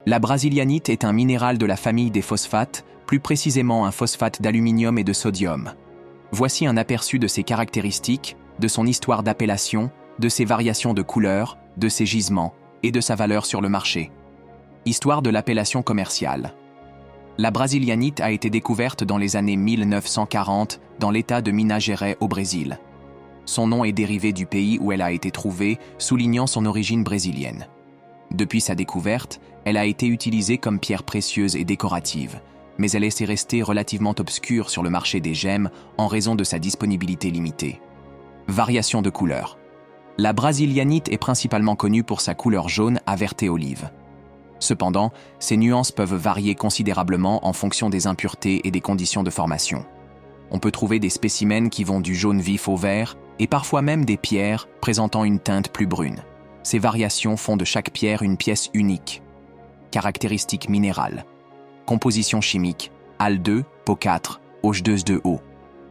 La brasilianite est un minéral de la famille des phosphates, plus précisément un phosphate d'aluminium et de sodium. Voici un aperçu de ses caractéristiques, de son histoire d'appellation, de ses variations de couleur, de ses gisements et de sa valeur sur le marché. Histoire de l'appellation commerciale. La brasilianite a été découverte dans les années 1940 dans l'état de Minas Gerais au Brésil. Son nom est dérivé du pays où elle a été trouvée, soulignant son origine brésilienne. Depuis sa découverte, elle a été utilisée comme pierre précieuse et décorative, mais elle est restée relativement obscure sur le marché des gemmes en raison de sa disponibilité limitée. Variation de couleur. La brasilianite est principalement connue pour sa couleur jaune à verte et olive. Cependant, ces nuances peuvent varier considérablement en fonction des impuretés et des conditions de formation. On peut trouver des spécimens qui vont du jaune vif au vert et parfois même des pierres présentant une teinte plus brune. Ces variations font de chaque pierre une pièce unique. Caractéristiques minérales. Composition chimique, Al2, Po4, H2O.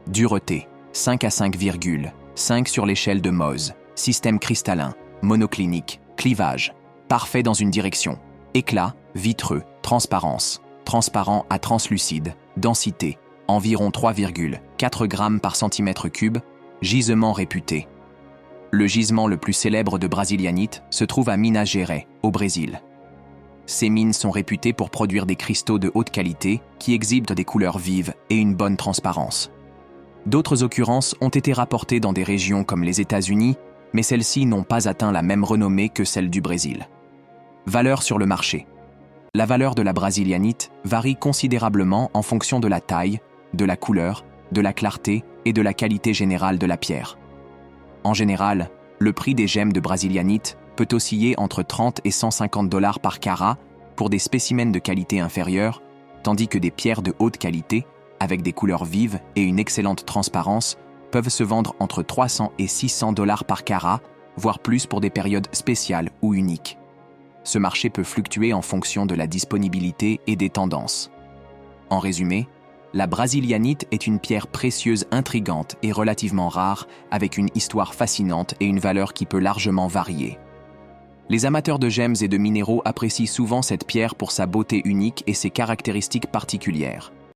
Dureté, 5 à 5,5 sur l'échelle de Mohs. Système cristallin, monoclinique, clivage, parfait dans une direction. Éclat, vitreux, transparence, transparent à translucide, densité, environ 3,4 g par centimètre cube, gisement réputé. Le gisement le plus célèbre de brasilianite se trouve à Minas Gerais, au Brésil. Ces mines sont réputées pour produire des cristaux de haute qualité qui exhibent des couleurs vives et une bonne transparence. D'autres occurrences ont été rapportées dans des régions comme les États-Unis, mais celles-ci n'ont pas atteint la même renommée que celle du Brésil. Valeur sur le marché. La valeur de la brasilianite varie considérablement en fonction de la taille, de la couleur, de la clarté et de la qualité générale de la pierre. En général, le prix des gemmes de brasilianite peut osciller entre 30 et 150 $ par carat pour des spécimens de qualité inférieure, tandis que des pierres de haute qualité, avec des couleurs vives et une excellente transparence, peuvent se vendre entre 300 et 600 $ par carat, voire plus pour des périodes spéciales ou uniques. Ce marché peut fluctuer en fonction de la disponibilité et des tendances. En résumé, la brasilianite est une pierre précieuse intrigante et relativement rare, avec une histoire fascinante et une valeur qui peut largement varier. Les amateurs de gemmes et de minéraux apprécient souvent cette pierre pour sa beauté unique et ses caractéristiques particulières.